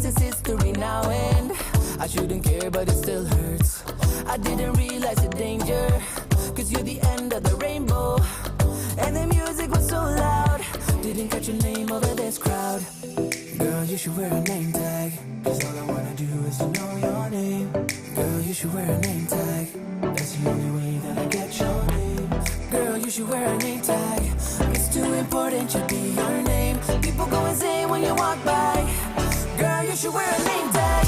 guess it's history now, and I shouldn't care, but it still hurts. I didn't realize the danger, cause you're the end of the rainbow. And the music was so loud, didn't catch your name over this crowd. Girl, you should wear a name tag, cause all I wanna do is to know your name. Girl, you should wear a name tag, that's the only way that I get your name. Girl, you should wear a name tag, it's too important to be your name. People go insane when you walk by. Girl, you should wear a name tag.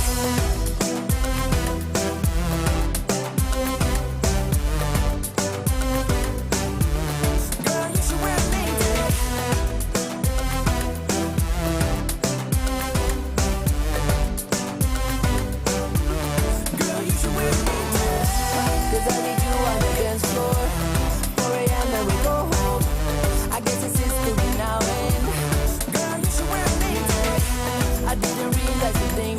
Girl, you should wear a name tag. Girl, you should wear a name tag. Cause I need you on the dance floor. 4 a.m. and we go home. I guess it's history now, and girl, you should wear a name tag. I didn't realize the thing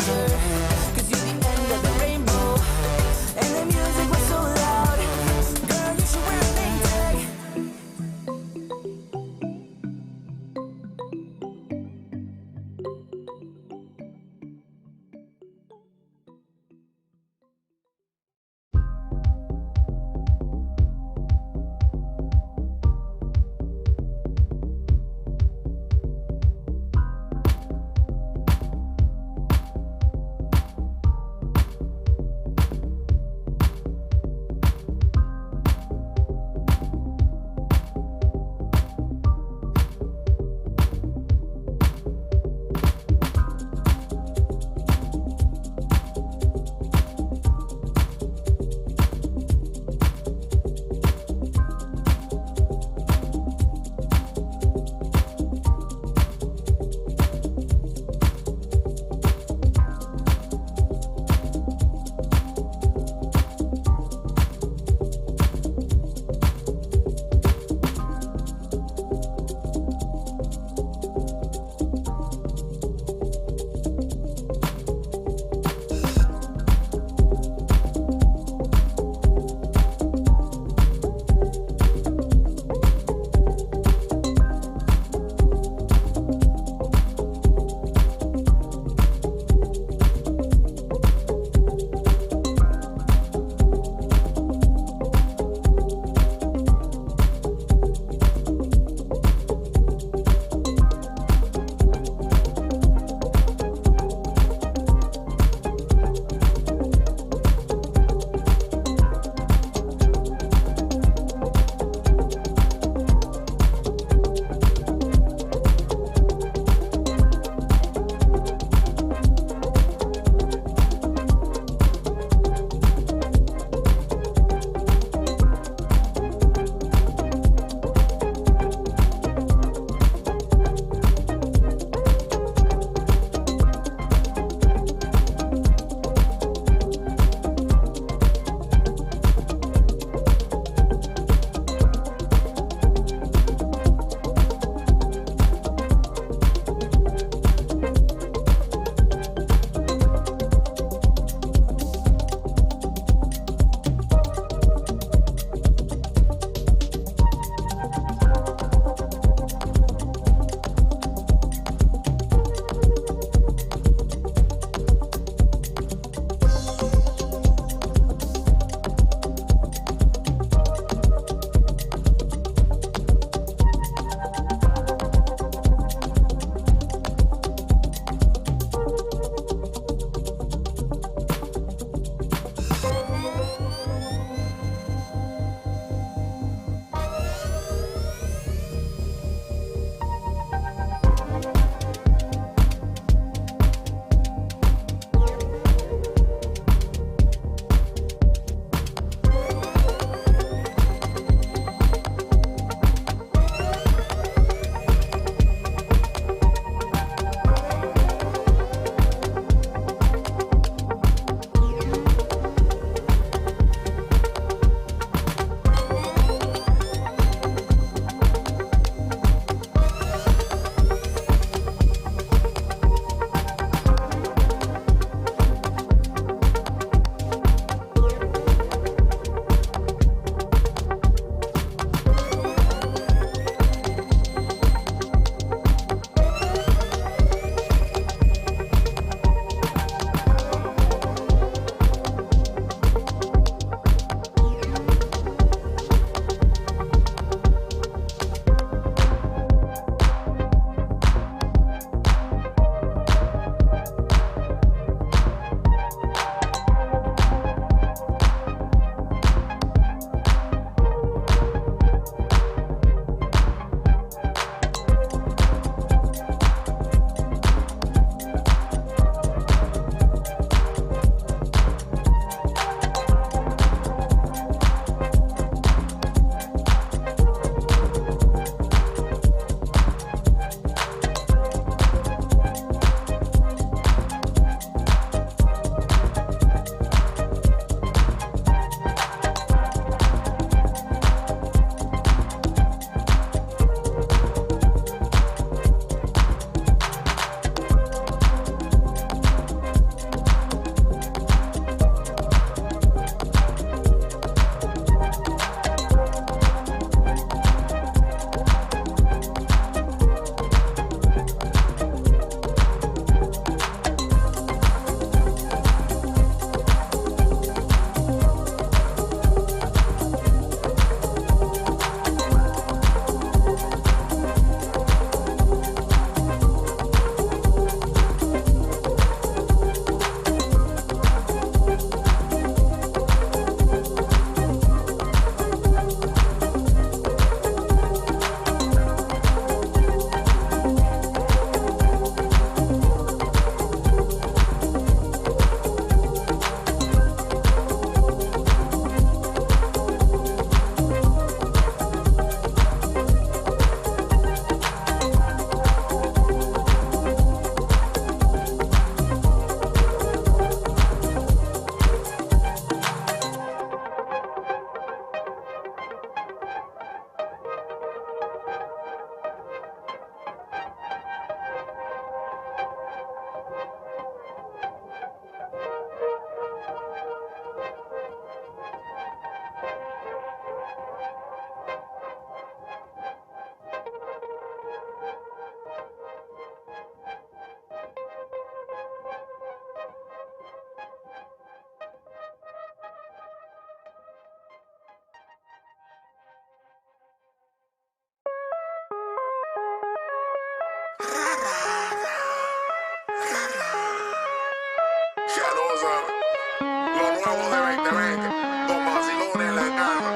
Estamos de 2020, con vacilones en la calma.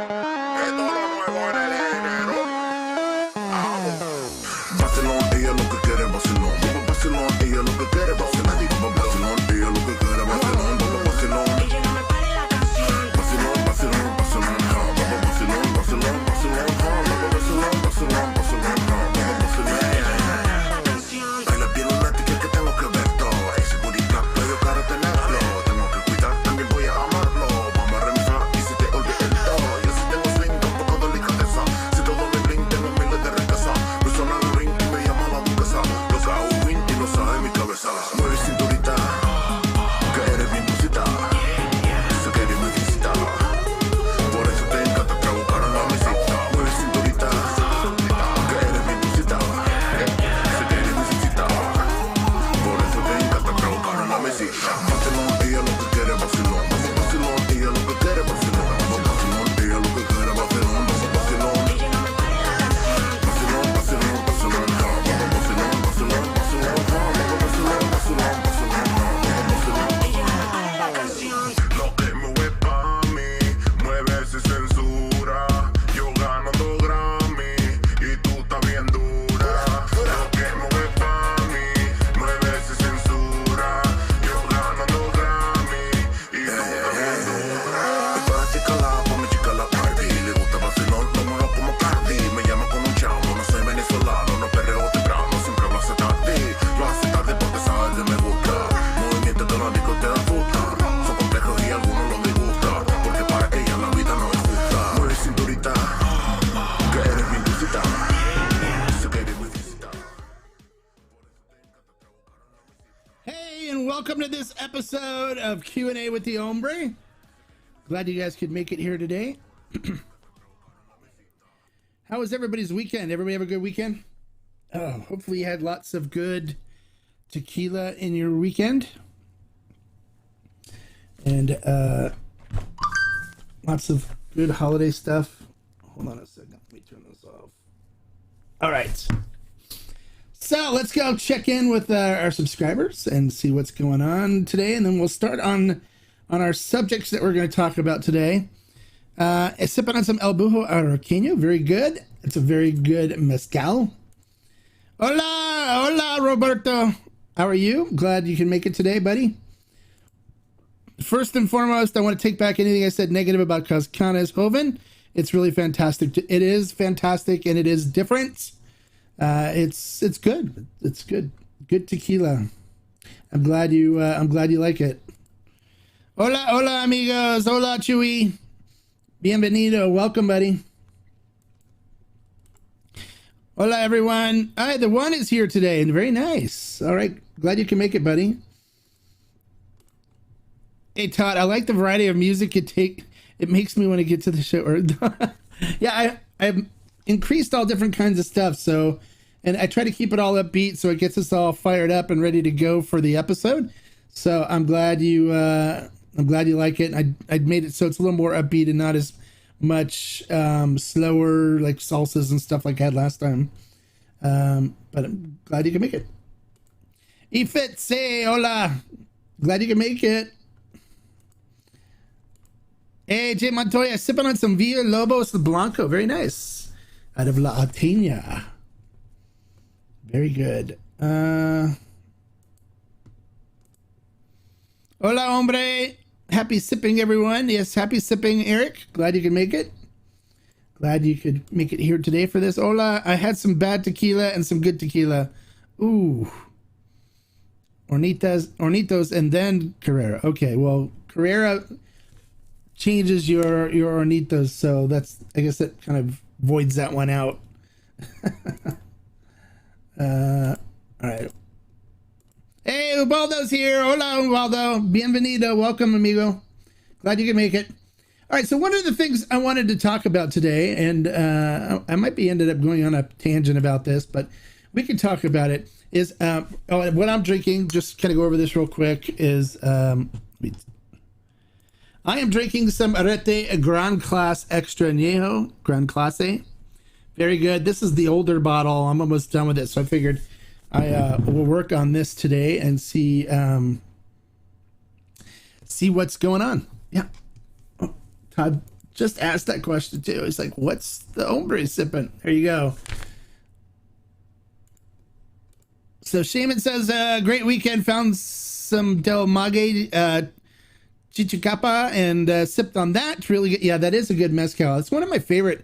Esto es lo nuevo en el género. Vacilón, ella lo que quiere vacilón. Vacilón, ella lo que quiere vacilar. Vacilón, ella lo que quiere vacilón. Vacilón. Ella no me pare la canción. Vacilón, vacilón, vacilón. Vacilón, vacilón, vacilón. Vacilón, vacilón, vacilón. Baila bien una tica que tengo que ver todo. Ese booty clap, medio caro tenerlo. Tengo que cuidar, también voy a amarlo. Vamos a revisar y si te olvides el todo. Yo sí tengo swing, un poco delicadeza. Si todo me bling, tengo miles de recasas. Me suena el ring y me llama la duquesa. Los hago win y no sabe mi cabeza. Mueve cinturita, que eres bien cosita. Sé que eres muy visita. Por eso te encanta trabajar en la mesita. Mueve cinturita, que eres bien cosita. Sé que eres muy visita. Por eso te encanta trabajar en la mesita. Vacilón, ella lo que quiere vacilón. Vacilón, ella lo que quiere vacilón. Vacilón, ella lo que quiere vacilón. Vacilón. Vacilón, vacilón, vacilón. Vacilón, vacilón, vacilón. Vacilón, vacilón, vacilón. Lo que mueve pa' mí, mueve sin censura. Yo ganando Grammy y tú estás bien dura. Lo que mueve pa' mí, mueve sin censura. Yo ganando Grammy y tú estás bien dura. Y para chica la, pa' mi chica la party. Le gusta vacilón, lo muevo como Cardi. Me llama con un chavo, no soy venezolano. No perreo temprano, siempre lo hace tarde. Lo hace tarde porque sabe que me gusta. Movimientos de la disco te dan puta. Son complejos y algunos los disgusta. Porque para ella la vida no es justa. Mueve cinturita, que eres mi cosita. Sé que eres muy visita. Hey, and welcome to this episode of Q&A with the Hombre. Glad you guys could make it here today. How was everybody's weekend? Everybody have a good weekend? Oh, hopefully you had lots of good tequila in your weekend. And lots of good holiday stuff. Hold on a second. Let me turn this off. All right. So let's go check in with our subscribers and see what's going on today. And then we'll start on our subjects that we're going to talk about today. Sipping on some El Bujo Arroqueño. Very good. It's a very good mezcal. Hola, Roberto. How are you? Glad you can make it today, buddy. First and foremost, I want to take back anything I said negative about Cascanes Joven. It's really fantastic. It is fantastic and it is different. It's good. It's good. Good tequila. I'm glad you like it. Hola, amigos. Hola, Chuy. Bienvenido. Welcome, buddy. Hola, everyone. All right, the one is here today, and very nice. All right, glad you can make it, buddy. Hey, Todd, I like the variety of music it makes me want to get to the show. Yeah, I've increased all different kinds of stuff, so, and I try to keep it all upbeat so it gets us all fired up and ready to go for the episode. So I'm glad you like it. I made it so it's a little more upbeat and not as much slower, like salsas and stuff like I had last time. But I'm glad you can make it. Ifit, say hola. Glad you can make it. Hey, Jay Montoya, sipping on some Villa Lobos Blanco. Very nice. Out of La Atena. Very good. Hola, hombre. Happy sipping, everyone. Yes, happy sipping, Eric. Glad you could make it. Glad you could make it here today for this. Hola, I had some bad tequila and some good tequila. Ooh. Hornitos, and then Carrera. Okay, well, Carrera changes your Hornitos, so I guess that kind of voids that one out. All right. Hey, Ubaldo's here. Hola, Ubaldo. Bienvenido. Welcome, amigo. Glad you can make it. All right, so one of the things I wanted to talk about today, and I might be ended up going on a tangent about this, but we can talk about it, is what I'm drinking. Just kind of go over this real quick, is I am drinking some Arete Gran Clase Extra Añejo, Gran Clase. Very good. This is the older bottle. I'm almost done with it, so I figured I will work on this today and see what's going on. Yeah. just asked that question too. He's like, what's the hombre sipping? There you go. So Shaman says, great weekend. Found some Del Mague Chichicapa and sipped on that. It's really good. Yeah, that is a good mezcal. It's one of my favorite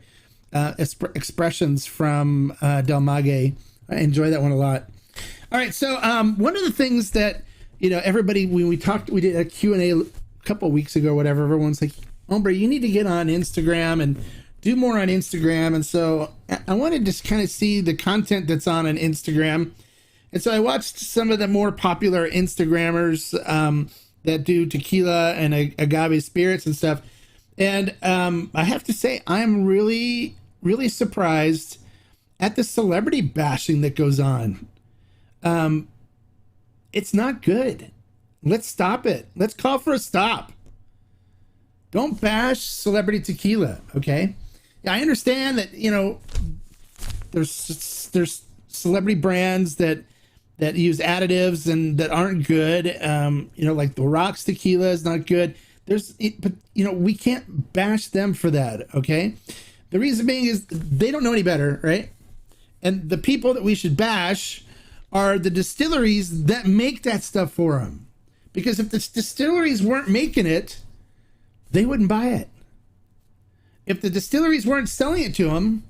expressions from Del Mague. I enjoy that one a lot. All right, so one of the things that, you know, everybody, when we did a Q&A a couple of weeks ago or whatever, everyone's like, Hombre, you need to get on Instagram and do more on Instagram. And so I wanted to kind of see the content that's on Instagram. And so I watched some of the more popular Instagrammers that do tequila and agave spirits and stuff. And I have to say, I'm really, really surprised at the celebrity bashing that goes on. It's not good. Let's stop it. Let's call for a stop. Don't bash celebrity tequila, okay? I understand that, you know, there's celebrity brands that use additives and that aren't good. You know, like the Rocks tequila is not good. But you know, we can't bash them for that, okay? The reason being is they don't know any better, right? And the people that we should bash are the distilleries that make that stuff for them. Because if the distilleries weren't making it, they wouldn't buy it. If the distilleries weren't selling it to them,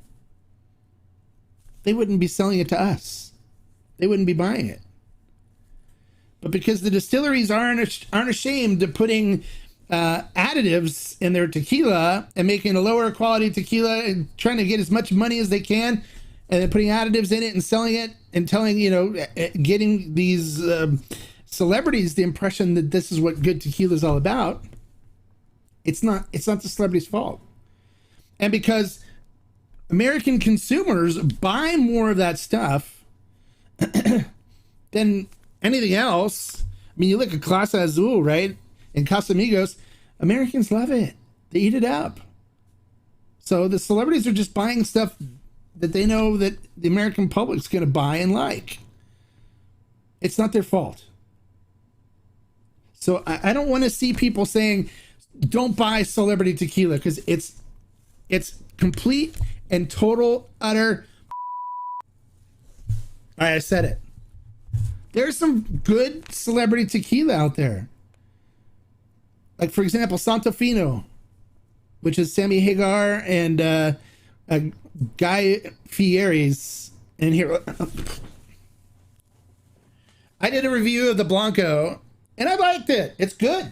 they wouldn't be selling it to us. They wouldn't be buying it. But because the distilleries aren't ashamed of putting additives in their tequila and making a lower quality tequila and trying to get as much money as they can, and then putting additives in it and selling it and telling, you know, getting these celebrities the impression that this is what good tequila is all about, it's not the celebrity's fault. And because American consumers buy more of that stuff than anything else. I mean, you look at Casa Azul, right? And Casamigos, Americans love it. They eat it up. So the celebrities are just buying stuff that they know that the American public's going to buy and like. It's not their fault. So I don't want to see people saying, don't buy celebrity tequila, because it's complete and total, utter. All right, I said it. There's some good celebrity tequila out there. Like, for example, Santo Fino, which is Sammy Hagar and Guy Fieri's. And here, I did a review of the Blanco, and I liked it. It's good.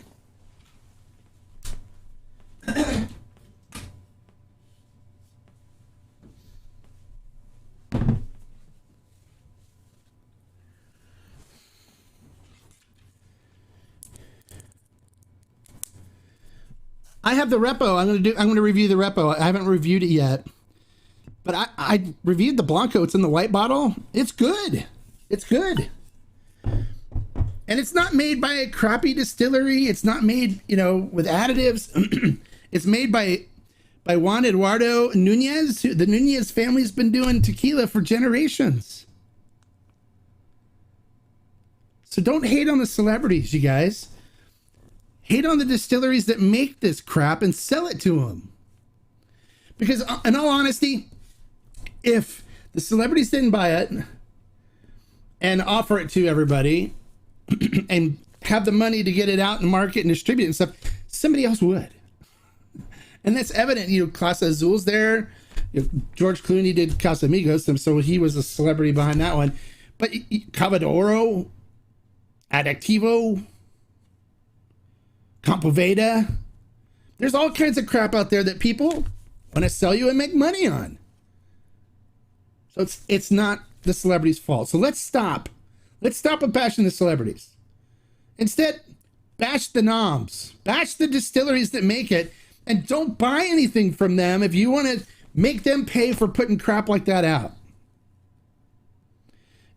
I have the repo. I'm going to review the repo. I haven't reviewed it yet, but I reviewed the Blanco. It's in the white bottle. It's good. It's good. And it's not made by a crappy distillery. It's not made, you know, with additives. It's made by Juan Eduardo Nunez. The Nunez family's been doing tequila for generations. So don't hate on the celebrities, you guys. Hate on the distilleries that make this crap and sell it to them. Because in all honesty, if the celebrities didn't buy it and offer it to everybody and have the money to get it out and market and distribute and stuff, somebody else would. And that's evident. You know, Casa Azul's there. You know, George Clooney did Casamigos, so he was a celebrity behind that one. But Cava de Oro, Adactivo, Compoveda, there's all kinds of crap out there that people want to sell you and make money on. So it's not the celebrity's fault. So let's stop. Let's stop with bashing the celebrities. Instead, bash the noms. Bash the distilleries that make it, and don't buy anything from them if you want to make them pay for putting crap like that out.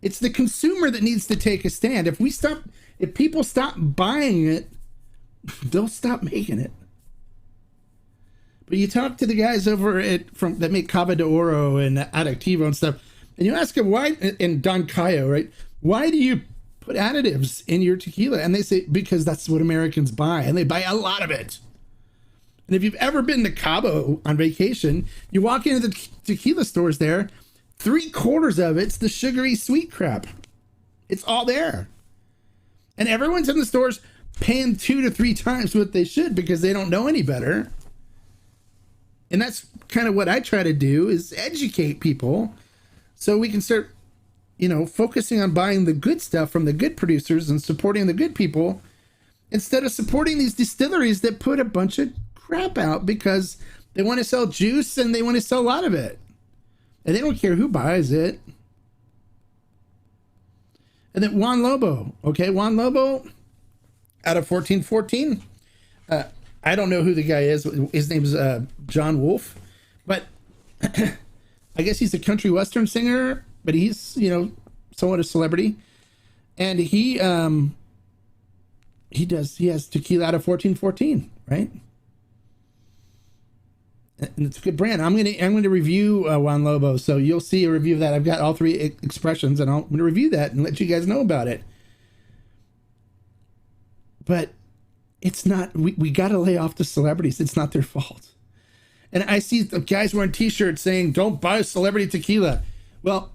It's the consumer that needs to take a stand. If people stop buying it, they'll stop making it. But you talk to the guys over that make Cava de Oro and Adactivo and stuff, and you ask them why, and Don Cayo, right? Why do you put additives in your tequila? And they say, because that's what Americans buy, and they buy a lot of it. And if you've ever been to Cabo on vacation, you walk into the tequila stores there, 3/4 of it's the sugary sweet crap. It's all there. And everyone's in the stores paying 2 to 3 times what they should because they don't know any better. And that's kind of what I try to do, is educate people so we can start, focusing on buying the good stuff from the good producers and supporting the good people instead of supporting these distilleries that put a bunch of crap out because they want to sell juice and they want to sell a lot of it. And they don't care who buys it. And then Juan Lobo. Okay, Juan Lobo out of 1414. I don't know who the guy is. His name's John Wolfe. But I guess he's a country western singer, but he's, somewhat a celebrity. And he has tequila out of 1414, right? And it's a good brand. I'm gonna review Juan Lobo, so you'll see a review of that. I've got all 3 expressions, and I'm gonna review that and let you guys know about it. But it's not. We got to lay off the celebrities. It's not their fault. And I see the guys wearing T-shirts saying, "Don't buy celebrity tequila." Well,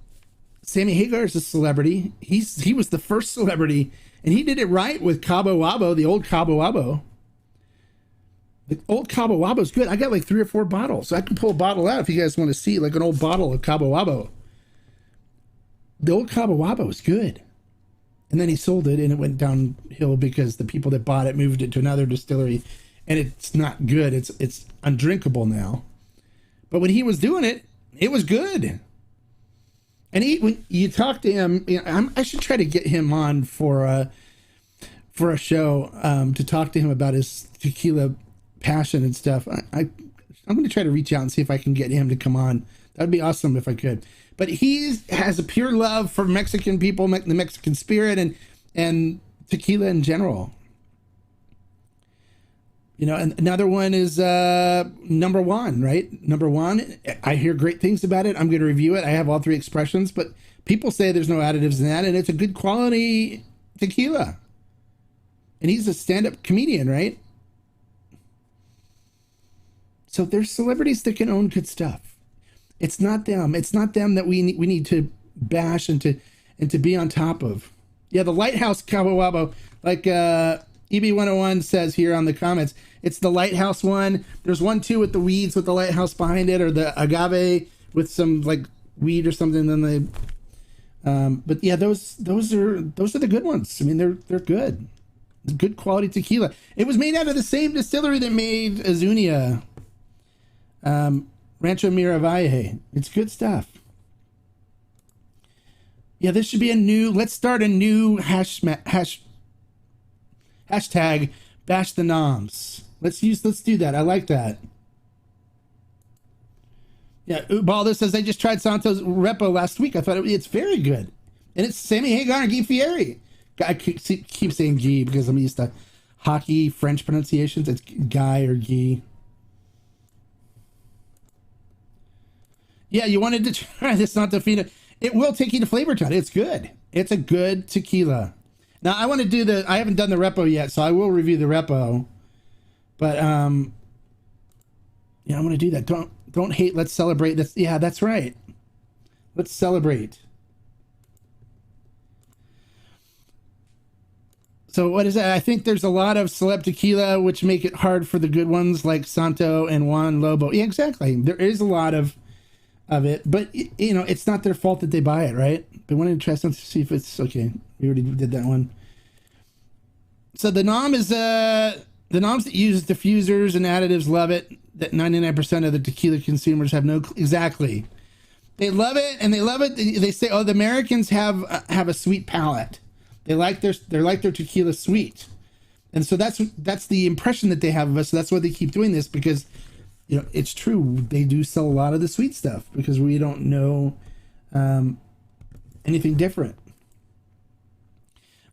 Sammy Hagar is a celebrity. He was the first celebrity, and he did it right with Cabo Wabo, the old Cabo Wabo. The old Cabo Wabo is good. I got like 3 or 4 bottles. So I can pull a bottle out if you guys want to see, like an old bottle of Cabo Wabo. The old Cabo Wabo is good. And then he sold it and it went downhill because the people that bought it moved it to another distillery and it's not good. It's undrinkable now. But when he was doing it, it was good. And when you talk to him, I should try to get him on for a show to talk to him about his tequila passion and stuff. I'm going to try to reach out and see if I can get him to come on. That'd be awesome if I could. But he has a pure love for Mexican people, the Mexican spirit, and tequila in general. And another one is number 1, right? Number 1, I hear great things about it. I'm going to review it. I have all 3 expressions, but people say there's no additives in that, and it's a good quality tequila. And he's a stand-up comedian, right? So there's celebrities that can own good stuff. It's not them. It's not them that we need to bash and to be on top of. Yeah, the Lighthouse Cabo Wabo, like EB101 says here on the comments, it's the Lighthouse one. There's one too with the weeds with the lighthouse behind it, or the agave with some like weed or something. Then they, but yeah, those are the good ones. I mean, they're good. Good quality tequila. It was made out of the same distillery that made Azuñia. Rancho Miravalle. It's good stuff. Yeah, this should be let's start a new hashtag bash the noms. Let's do that. I like that. Yeah, Ubaldo says, I just tried Santo's Repo last week. I thought it's very good. And it's Sammy Hagar and Guy Fieri. I keep saying Guy because I'm used to hockey French pronunciations. It's Guy or Guy. Yeah, you wanted to try this Santo Fina. It will take you to Flavor Town. It's good. It's a good tequila. Now, I want to do I haven't done the Repo yet, so I will review the Repo. But, yeah, I'm going to do that. Don't hate. Let's celebrate. Yeah, that's right. Let's celebrate. So what is that? I think there's a lot of celeb tequila which make it hard for the good ones like Santo and Juan Lobo. Yeah, exactly. There is a lot of it, but it's not their fault that they buy it, right? They wanted to try something to see if it's okay. We already did that one. So the nom is the noms that use diffusers and additives love it. That 99% of the tequila consumers have exactly. They love it, and they love it. They say, "Oh, the Americans have a sweet palate. They like their tequila sweet," and so that's the impression that they have of us. So that's why they keep doing this, because it's true. They do sell a lot of the sweet stuff because we don't know anything different.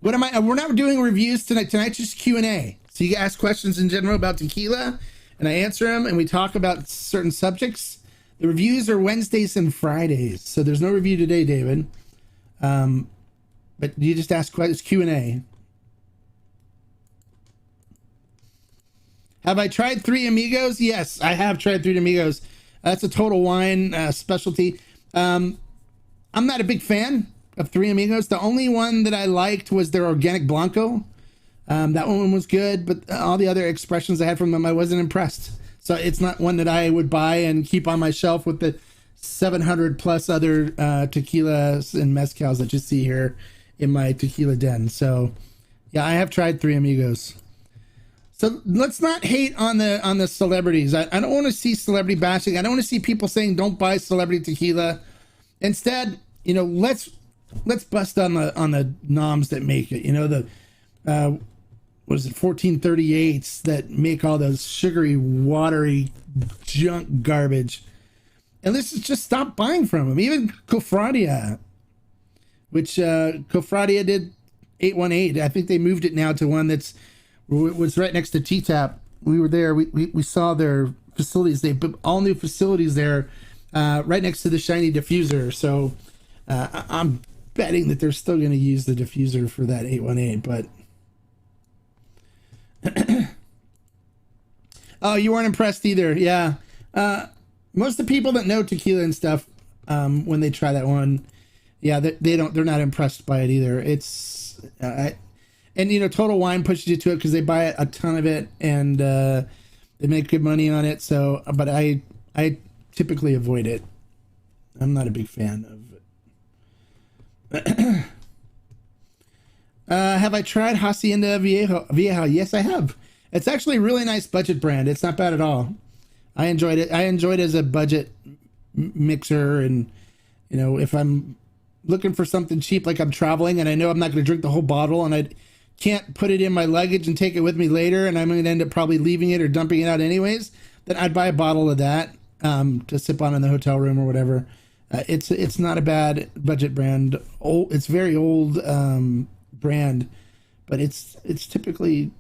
We're not doing reviews tonight. Tonight's just Q&A. So you ask questions in general about tequila, and I answer them, and we talk about certain subjects. The reviews are Wednesdays and Fridays, so there's no review today, David. But you just ask questions, Q&A. Have I tried Three Amigos? Yes, I have tried Three Amigos. That's a Total Wine specialty. I'm not a big fan of Three Amigos. The only one that I liked was their Organic Blanco. That one was good, but all the other expressions I had from them, I wasn't impressed. So it's not one that I would buy and keep on my shelf with the 700 plus other tequilas and mezcals that you see here in my tequila den. So yeah, I have tried Three Amigos. So let's not hate on the celebrities. I don't want to see celebrity bashing. I don't want to see people saying don't buy celebrity tequila. Instead, let's bust on the noms that make it. The what is it, 1438s that make all those sugary, watery junk garbage. And let's just stop buying from them. Even Cofradia, which Cofradia did 818. I think they moved it now to one was right next to T-Tap. We were there. We saw their facilities. They put all new facilities there right next to the shiny diffuser. So I'm betting that they're still going to use the diffuser for that 818. But oh, you weren't impressed either. Yeah. Most of the people that know tequila and stuff, when they try that one, yeah, they're not impressed by it either. It's, and Total Wine pushes you to it because they buy a ton of it and they make good money on it. So, but I typically avoid it. I'm not a big fan of it. Have I tried Hacienda Vieja? Yes, I have. It's actually a really nice budget brand. It's not bad at all. I enjoyed it. I enjoyed it as a budget mixer, and if I'm looking for something cheap, like I'm traveling and I know I'm not going to drink the whole bottle, and I can't put it in my luggage and take it with me later, and I'm going to end up probably leaving it or dumping it out anyways, then I'd buy a bottle of that to sip on in the hotel room or whatever. It's not a bad budget brand. It's very old brand, but it's typically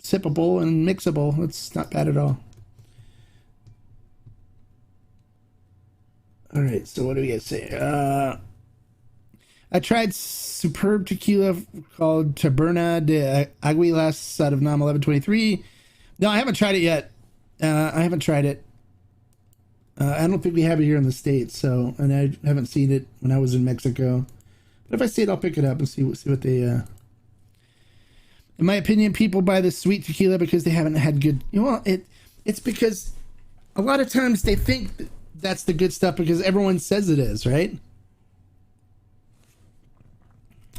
sippable and mixable. It's not bad at all. All right, so what do we got to say? I tried superb tequila called Taberna de Aguilas out of NOM 1123. No, I haven't tried it yet. I haven't tried it. I don't think we have it here in the States, and I haven't seen it when I was in Mexico. But if I see it, I'll pick it up and see what they... In my opinion, people buy the sweet tequila because they haven't had good... It's because a lot of times they think that's the good stuff because everyone says it is, right?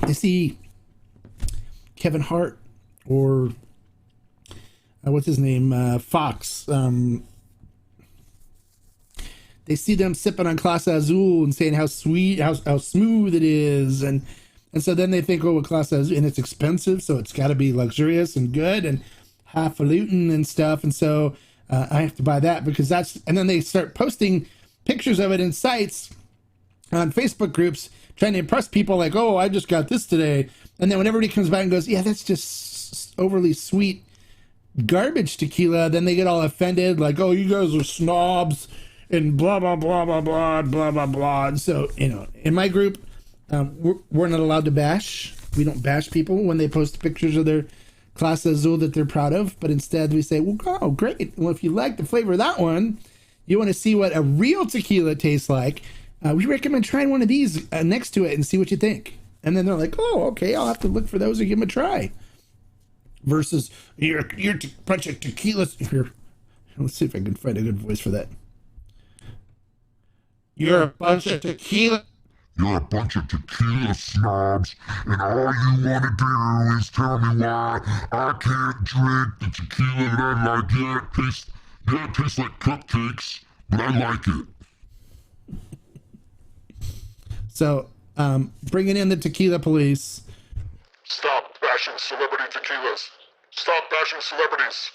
I see Kevin Hart or what's his name, Fox. They see them sipping on Clase Azul and saying how sweet, how smooth it is, and so then they think, well, Clase Azul, and it's expensive, so it's got to be luxurious and good and highfalutin and stuff, and so I have to buy that because that's. And then they start posting pictures of it in sites on Facebook groups, trying to impress people, like, oh, I just got this today, and then when everybody comes back and goes, yeah, that's just overly sweet garbage tequila, then they get all offended, like, oh, you guys are snobs. And blah, blah, blah, blah, blah, blah, blah, blah. And so, in my group, we're not allowed to bash. We don't bash people when they post pictures of their Clase Azul that they're proud of. But instead, we say, well, oh, great. Well, if you like the flavor of that one, you want to see what a real tequila tastes like, we recommend trying one of these next to it and see what you think. And then they're like, oh, okay, I'll have to look for those and give them a try. Versus, you're a bunch of tequilas. Here, let's see if I can find a good voice for that. You're a bunch of tequila. You're a bunch of tequila snobs, and all you want to do is tell me why I can't drink the tequila that I like. Yeah, it tastes like cupcakes, but I like it. So, bringing in the tequila police. Stop bashing celebrity tequilas. Stop bashing celebrities.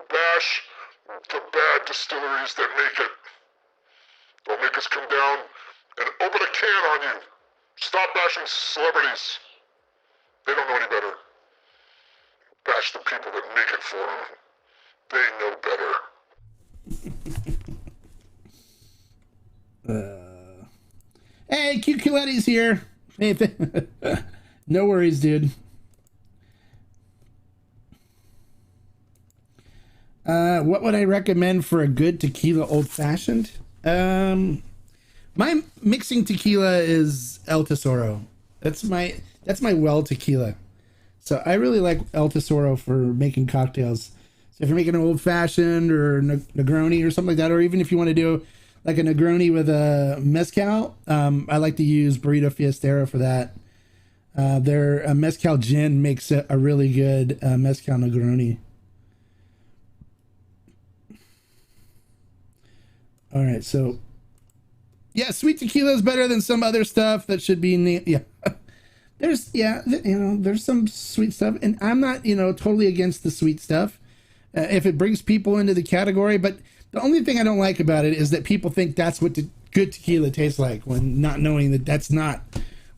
Bash the bad distilleries that make it. They'll make us come down and open a can on you. Stop bashing celebrities. They don't know any better. Bash the people that make it for them. They know better. Hey, Cute Coletti's here. Hey, no worries, dude. What would I recommend for a good tequila old fashioned? My mixing tequila is El Tesoro. That's my well tequila. So I really like El Tesoro for making cocktails. So if you're making an old fashioned or Negroni or something like that, or even if you want to do like a Negroni with a mezcal, I like to use Burrito Fiestero for that. Their mezcal gin makes a really good mezcal Negroni. All right, so yeah, sweet tequila is better than some other stuff that should be there's some sweet stuff, and I'm not totally against the sweet stuff if it brings people into the category. But the only thing I don't like about it is that people think that's what good tequila tastes like, when not knowing that that's not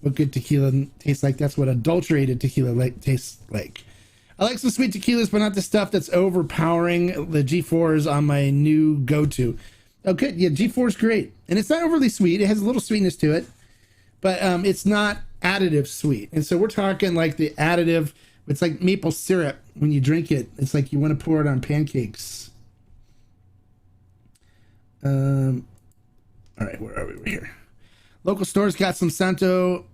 what good tequila tastes like. That's what adulterated tequila tastes like. I like some sweet tequilas, but not the stuff that's overpowering. The G4 is on my new go-to. Okay, yeah, G4 is great, and it's not overly sweet. It has a little sweetness to it, but it's not additive sweet. And so we're talking like the additive. It's like maple syrup when you drink it. It's like you want to pour it on pancakes. All right, where are we? We're here. Local stores got some Santo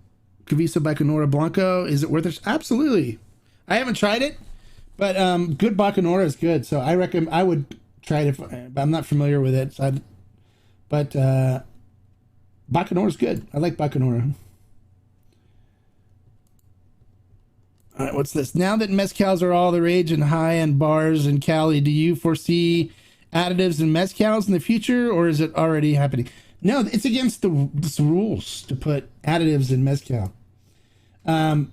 Caviso Bacanora Blanco. Is it worth it? Absolutely. I haven't tried it, but good Bacanora is good. So I reckon I would try it. But I'm not familiar with it. So Bacanora is good. I like Bacanora. All right, what's this? Now that mezcals are all the rage in high-end bars in Cali, do you foresee additives in mezcals in the future, or is it already happening? No, it's against the rules to put additives in mezcal.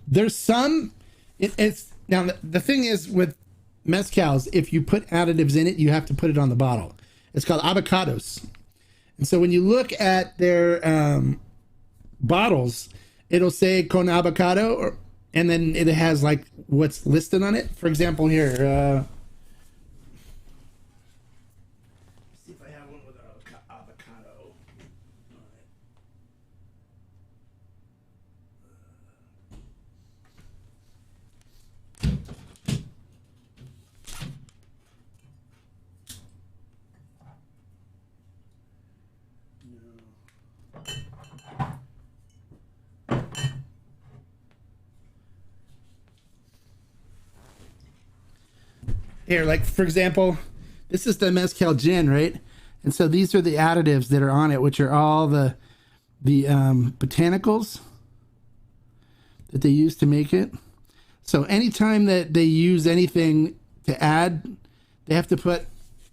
There's some. It's now the thing is with mezcals, if you put additives in it, you have to put it on the bottle. It's called avocados, and so when you look at their bottles, it'll say con avocado, and then it has like what's listed on it. For example, here. See if I have one with avocado. Here, like for example, this is the mezcal gin, right? And so these are the additives that are on it, which are all the botanicals that they use to make it. So anytime that they use anything to add, they have to put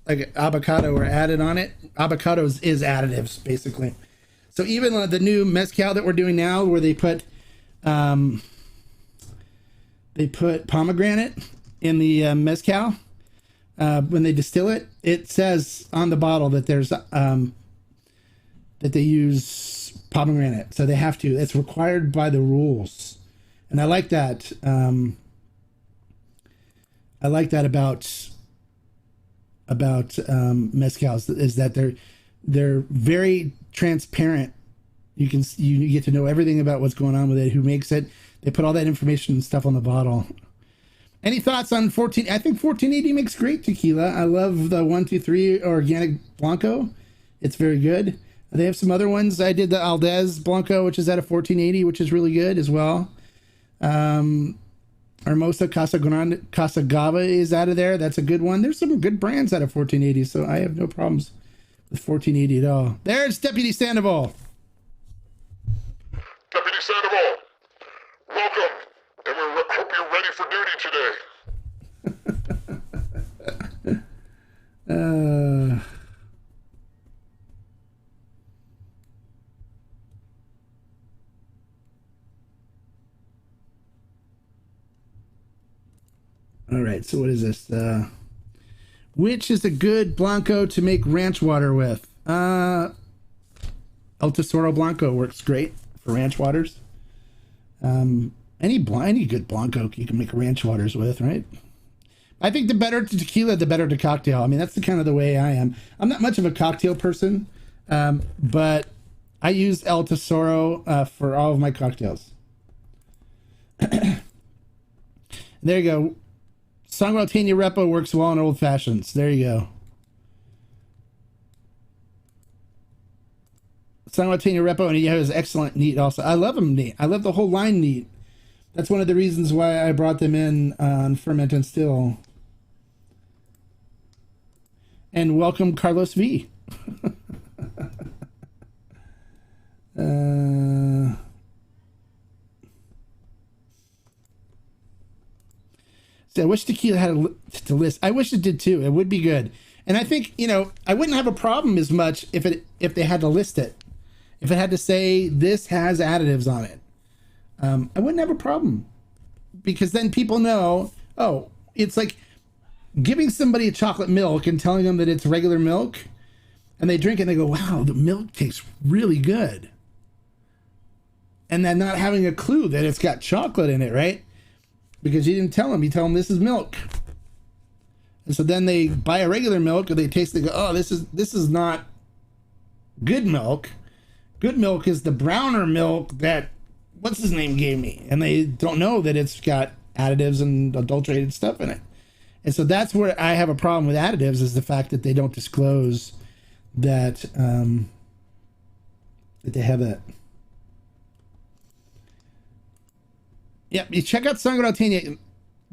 like avocado or added on it. Avocados is additives, basically. So even the new mezcal that we're doing now, where they put pomegranate in the mezcal. When they distill it, it says on the bottle that there's that they use pomegranate, so they have to. It's required by the rules, and I like that. I like that about mezcals, is that they're very transparent. You get to know everything about what's going on with it, who makes it. They put all that information and stuff on the bottle. Any thoughts on 14? I think 1480 makes great tequila. I love the 123 Organic Blanco. It's very good. They have some other ones. I did the Aldez Blanco, which is out of 1480, which is really good as well. Hermosa Casa Gava is out of there. That's a good one. There's some good brands out of 1480, so I have no problems with 1480 at all. There's Deputy Sandoval. Deputy Sandoval, welcome, and we hope you're ready for duty today. All right, so what is this? Which is a good Blanco to make ranch water with? El Tesoro Blanco works great for ranch waters. Any good Blanco you can make ranch waters with, right? I think the better the tequila, the better the cocktail. I mean, that's the kind of the way I am. I'm not much of a cocktail person, but I use El Tesoro for all of my cocktails. There you go. Songwritania Repo works well in old fashions. There you go. Songwritania Repo, and he has excellent neat also. I love him neat. I love the whole line neat. That's one of the reasons why I brought them in on Ferment and Still. And welcome Carlos V. So I wish Tequila had to list. I wish it did too. It would be good. And I think, you know, I wouldn't have a problem as much if they had to list it. If it had to say this has additives on it. I wouldn't have a problem. Because then people know, oh, it's like giving somebody a chocolate milk and telling them that it's regular milk. And they drink it and they go, wow, the milk tastes really good. And then not having a clue that it's got chocolate in it, right? Because you didn't tell them. You tell them this is milk. And so then they buy a regular milk, or they taste it and go, oh, this is not good milk. Good milk is the browner milk that what's his name gave me. And they don't know that it's got additives and adulterated stuff in it. And so that's where I have a problem with additives, is the fact that they don't disclose that that they have that. Yep, you check out Sangratania.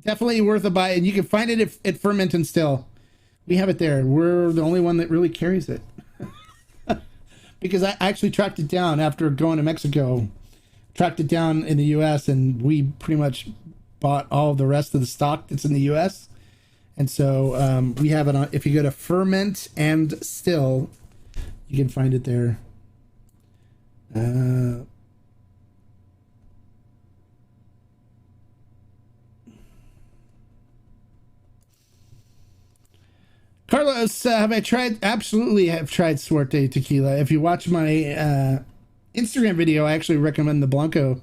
Definitely worth a buy, and you can find it at Ferment and Still. We have it there. We're the only one that really carries it. Because I actually tracked it down after going to Mexico. Tracked it down in the U.S., and we pretty much bought all the rest of the stock that's in the U.S. And so we have it on. If you go to Ferment and Still, you can find it there. Carlos, have I tried? Absolutely have tried Suerte Tequila. If you watch my Instagram video, I actually recommend the Blanco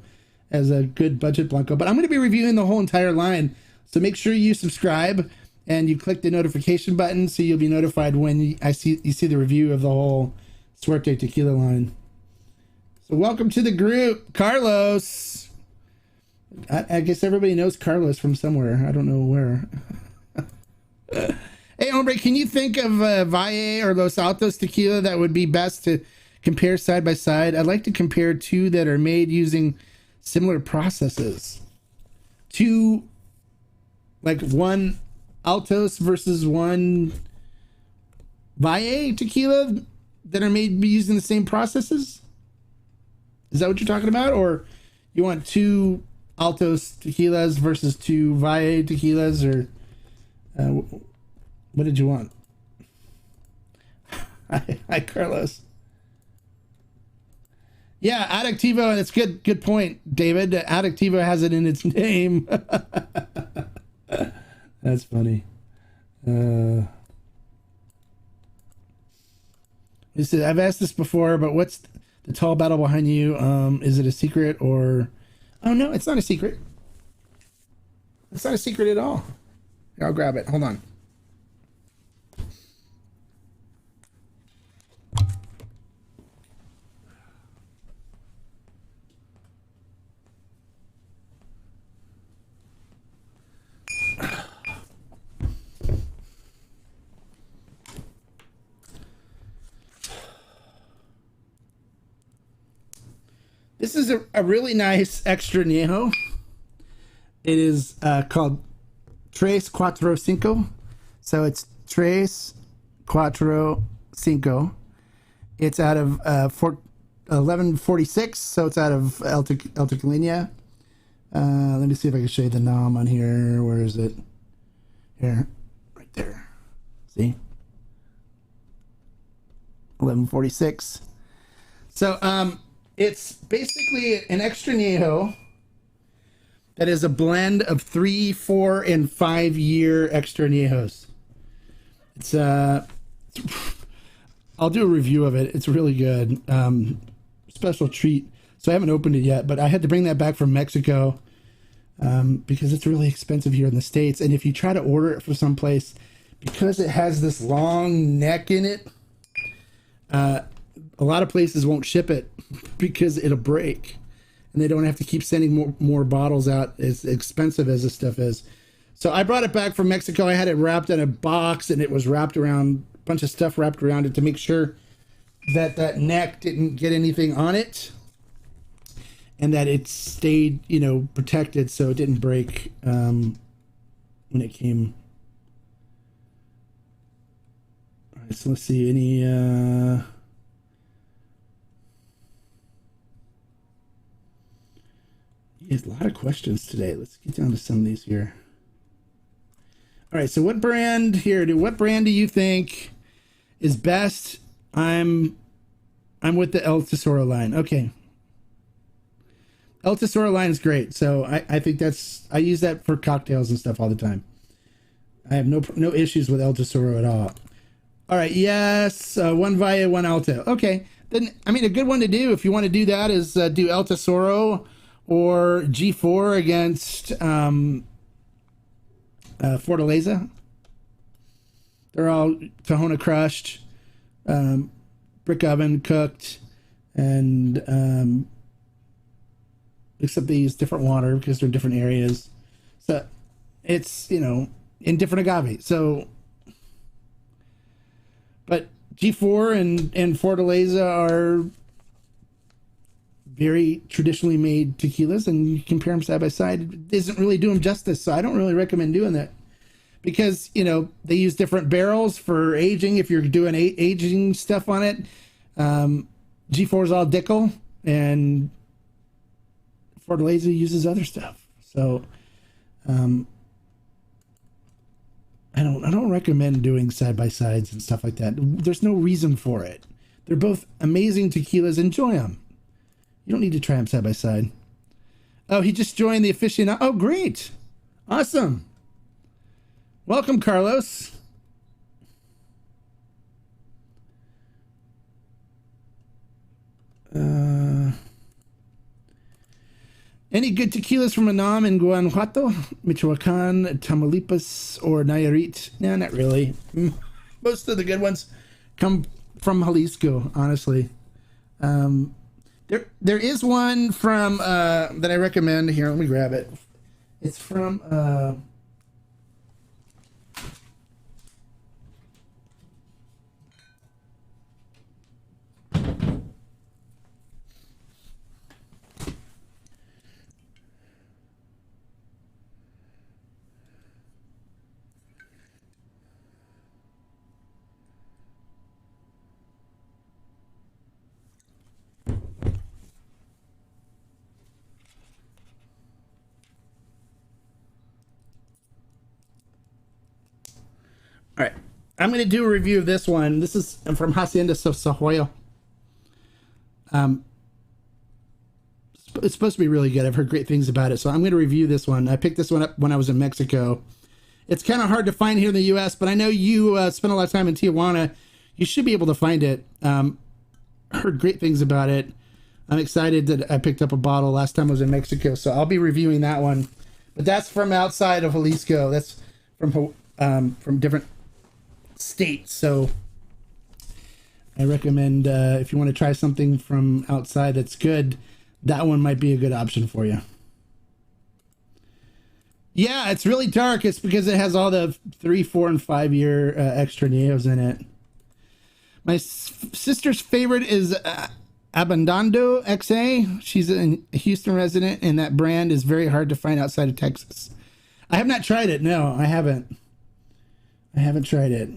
as a good budget Blanco. But I'm going to be reviewing the whole entire line. So make sure you subscribe and you click the notification button so you'll be notified when you see the review of the whole Suerte Tequila line. So welcome to the group, Carlos. I guess everybody knows Carlos from somewhere. I don't know where. Hey, Hombre, can you think of Valle or Los Altos tequila that would be best to compare side by side? I'd like to compare two that are made using similar processes. Two, like one Altos versus one Valle tequila that are made using the same processes? Is that what you're talking about? Or you want two Altos tequilas versus two Valle tequilas? Or what did you want? Hi, Carlos. Yeah, Addictivo, that's good point, David. Addictivo has it in its name. That's funny. I've asked this before, but what's the tall battle behind you? Is it a secret or... Oh, no, it's not a secret. It's not a secret at all. Here, I'll grab it. Hold on. This is a really nice extra añejo. It is called Tres Cuatro Cinco. So it's Tres Cuatro Cinco. It's out of 1146. So it's out of El Tequilina. Let me see if I can show you the nom on here. Where is it? Here. Right there. See? 1146. So, it's basically an extra añejo that is a blend of 3, 4, and 5 year extra añejos. It's I'll do a review of it. It's really good. Special treat. So I haven't opened it yet, but I had to bring that back from Mexico because it's really expensive here in the States. And if you try to order it from someplace, because it has this long neck in it, a lot of places won't ship it because it'll break and they don't have to keep sending more bottles out as expensive as this stuff is. So I brought it back from Mexico. I had it wrapped in a box, and it was wrapped around, a bunch of stuff wrapped around it to make sure that that neck didn't get anything on it, and that it stayed, you know, protected so it didn't break when it came. All right, so let's see, any there's a lot of questions today. Let's get down to some of these here. All right, so what brand do you think is best? I'm with the El Tesoro line. Okay. El Tesoro line is great. So I think I use that for cocktails and stuff all the time. I have no issues with El Tesoro at all. All right, yes, one Valle, one Alto. Okay, then, I mean, a good one to do if you want to do that is do El Tesoro or G4 against Fortaleza. They're all Tahona crushed, brick oven cooked, and except they use different water because they're different areas. So it's, you know, in different agave. So, but G4 and Fortaleza are very traditionally made tequilas, and you compare them side by side. It doesn't really do them justice, so I don't really recommend doing that, because, you know, they use different barrels for aging. If you're doing aging stuff on it, G4 is all Dickel, and Fortaleza uses other stuff. So I don't recommend doing side by sides and stuff like that. There's no reason for it. They're both amazing tequilas. Enjoy them. You don't need to try them side by side. Oh, he just joined the aficionado. Oh, great. Awesome. Welcome, Carlos. Any good tequilas from Anam in Guanajuato, Michoacan, Tamaulipas, or Nayarit? No, not really. Most of the good ones come from Jalisco, honestly. There is one from that I recommend. Here, let me grab it. It's from all right. I'm going to do a review of this one. This is from Hacienda Sahuayo. It's supposed to be really good. I've heard great things about it, so I'm going to review this one. I picked this one up when I was in Mexico. It's kind of hard to find here in the U.S., but I know you spent a lot of time in Tijuana. You should be able to find it. Heard great things about it. I'm excited that I picked up a bottle last time I was in Mexico, so I'll be reviewing that one. But that's from outside of Jalisco. That's from different states. So I recommend if you want to try something from outside that's good, that one might be a good option for you. Yeah, it's really dark. It's because it has all the 3, 4, and 5 year extra neos in it. My sister's favorite is Abundando XA. She's a Houston resident, and that brand is very hard to find outside of Texas. I have not tried it. No, I haven't. I haven't tried it.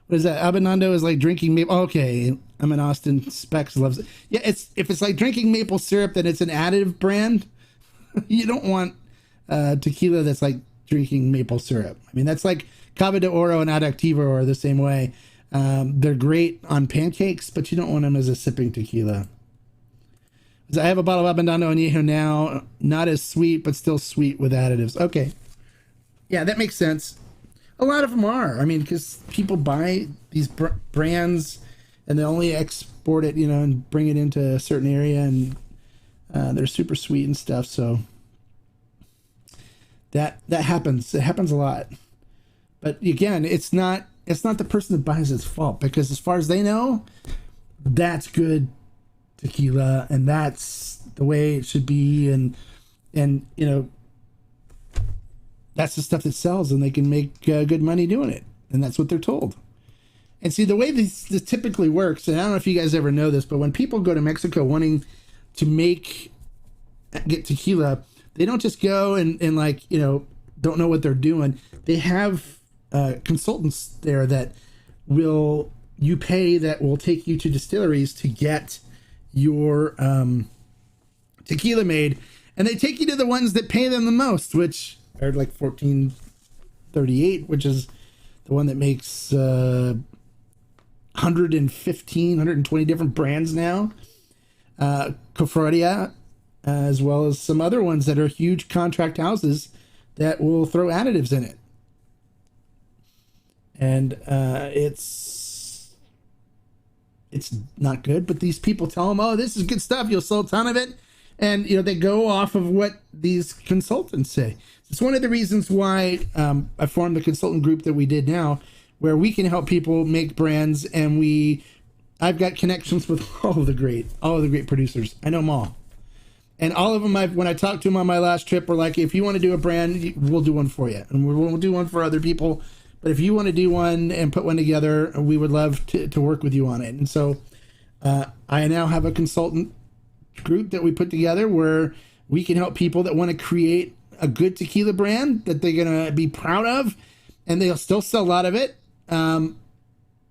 What is that? Abundando is like drinking maple. Okay, I'm in Austin. Specs loves it. Yeah, if it's like drinking maple syrup, then it's an additive brand. You don't want tequila that's like drinking maple syrup. I mean, that's like Cava de Oro and Adactivo are the same way. They're great on pancakes, but you don't want them as a sipping tequila. I have a bottle of Abundando Añejo now. Not as sweet, but still sweet with additives. Okay. Yeah, that makes sense. A lot of them are. I mean, because people buy these brands and they only export it, you know, and bring it into a certain area, and they're super sweet and stuff. So that happens. It happens a lot. But again, it's not the person that buys it's fault, because as far as they know, that's good tequila, and that's the way it should be, and you know, that's the stuff that sells, and they can make good money doing it, and that's what they're told. And see, the way this typically works, and I don't know if you guys ever know this, but when people go to Mexico wanting to get tequila, they don't just go and like, you know, don't know what they're doing. They have consultants there that you pay, that will take you to distilleries to get your tequila made, and they take you to the ones that pay them the most, which are like 1438, which is the one that makes 120 different brands now. Cofradia, as well as some other ones that are huge contract houses that will throw additives in it. And it's not good, but these people tell them, oh, this is good stuff, you'll sell a ton of it. And, you know, they go off of what these consultants say. It's one of the reasons why I formed the consultant group that we did now, where we can help people make brands, and I've got connections with all of the great producers. I know them all. And all of them, when I talked to them on my last trip, were like, if you want to do a brand, we'll do one for you. And we'll do one for other people. But if you want to do one and put one together, we would love to work with you on it. And so I now have a consultant group that we put together where we can help people that want to create a good tequila brand that they're going to be proud of, and they'll still sell a lot of it.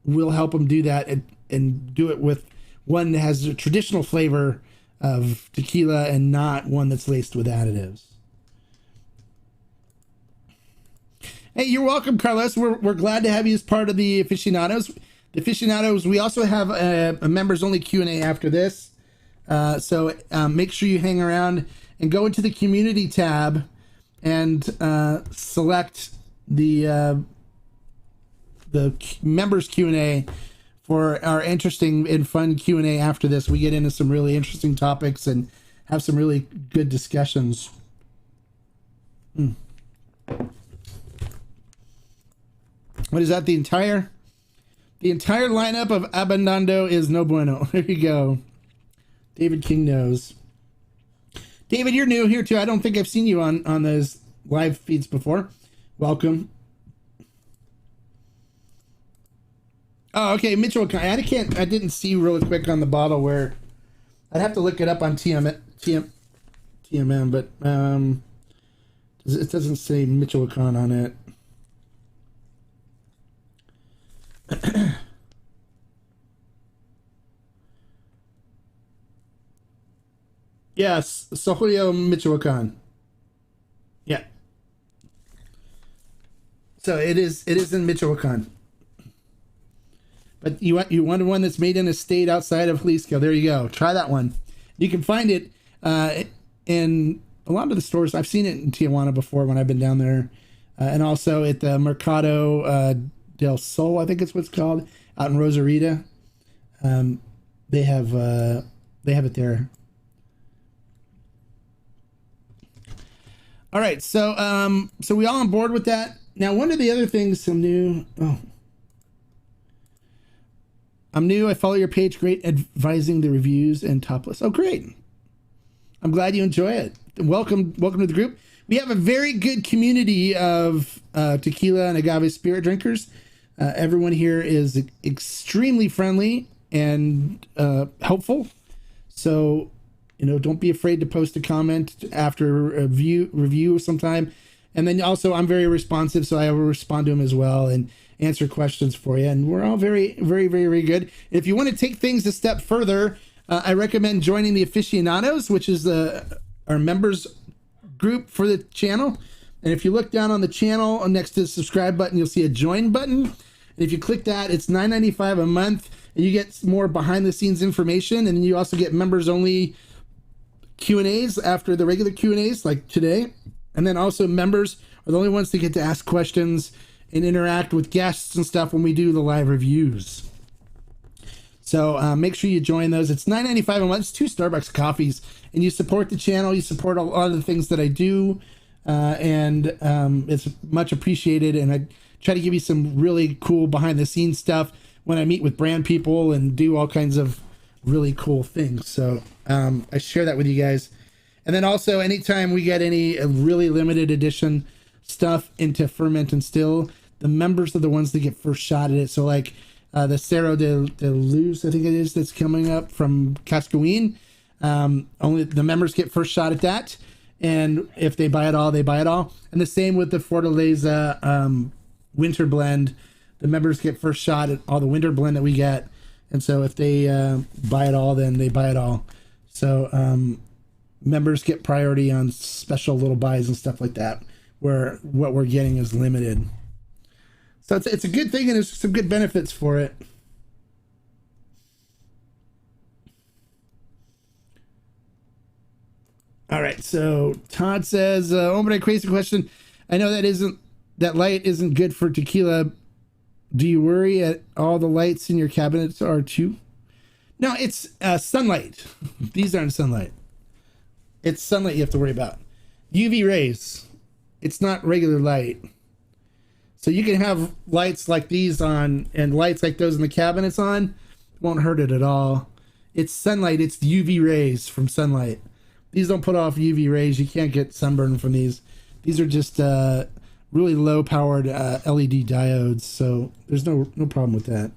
We'll help them do that and do it with one that has a traditional flavor of tequila and not one that's laced with additives. Hey, you're welcome, Carlos. We're glad to have you as part of the aficionados. The aficionados, we also have a members only Q&A after this. So make sure you hang around and go into the community tab and select the members Q&A for our interesting and fun Q&A after this. We get into some really interesting topics and have some really good discussions. What is that? The entire lineup of Abundando is no bueno. There you go. David King knows. David, you're new here too. I don't think I've seen you on those live feeds before. Welcome. Oh, okay, Mitchell. I didn't see really quick on the bottle where. I'd have to look it up on TMM, but it doesn't say Michoacan on it. Yes, Sojulio, Michoacan. Yeah. So it is in Michoacan. But you want one that's made in a state outside of Jalisco. There you go. Try that one. You can find it in a lot of the stores. I've seen it in Tijuana before when I've been down there, and also at the Mercado del Sol, I think it's what's called, out in Rosarita. They have it there. All right, so we all on board with that. Now, one of the other things I'm new. I follow your page. Great advising the reviews and top lists. Oh, great. I'm glad you enjoy it. Welcome to the group. We have a very good community of tequila and agave spirit drinkers. Everyone here is extremely friendly and helpful. So, don't be afraid to post a comment after a review sometime. And then also, I'm very responsive, so I will respond to them as well and answer questions for you. And we're all very, very, very, very good. If you want to take things a step further, I recommend joining the aficionados, which is our members group for the channel. And if you look down on the channel next to the subscribe button, you'll see a join button. And if you click that, it's $9.95 a month, and you get more behind the scenes information. And you also get members only Q&As after the regular Q&As like today. And then also members are the only ones that get to ask questions and interact with guests and stuff when we do the live reviews. So make sure you join those. It's $9.95 a month. It's 2 Starbucks coffees, and you support the channel. You support a lot of the things that I do, and it's much appreciated. And I try to give you some really cool behind the scenes stuff when I meet with brand people and do all kinds of really cool thing. So I share that with you guys. And then also, anytime we get any really limited edition stuff into Ferment and Still, the members are the ones that get first shot at it. So like the Cerro de Luz, I think it is, that's coming up from Cascaween. Only the members get first shot at that. And if they buy it all, they buy it all. And the same with the Fortaleza winter blend. The members get first shot at all the winter blend that we get. And so if they buy it all, then they buy it all. So members get priority on special little buys and stuff like that, where what we're getting is limited. So it's a good thing, and there's some good benefits for it. All right, so Todd says, Hombre, crazy question. I know that light isn't good for tequila. Do you worry at all the lights in your cabinets are too? No, it's sunlight. These aren't sunlight. It's sunlight you have to worry about. UV rays. It's not regular light. So you can have lights like these on and lights like those in the cabinets on. Won't hurt it at all. It's sunlight. It's UV rays from sunlight. These don't put off UV rays. You can't get sunburn from these. These are just really low powered LED diodes. So there's no problem with that.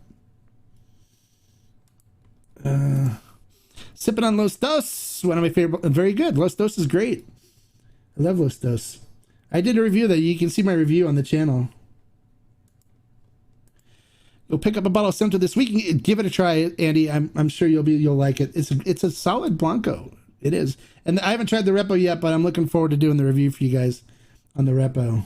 Sipping on Los Dos, one of my favorite. Very good. Los Dos is great. I love Los Dos. I did a review that you can see my review on the channel. Go pick up a bottle of Santo this week. Give it a try, Andy. I'm sure you'll like it. It's a solid Blanco. It is. And I haven't tried the Repo yet, but I'm looking forward to doing the review for you guys on the Repo.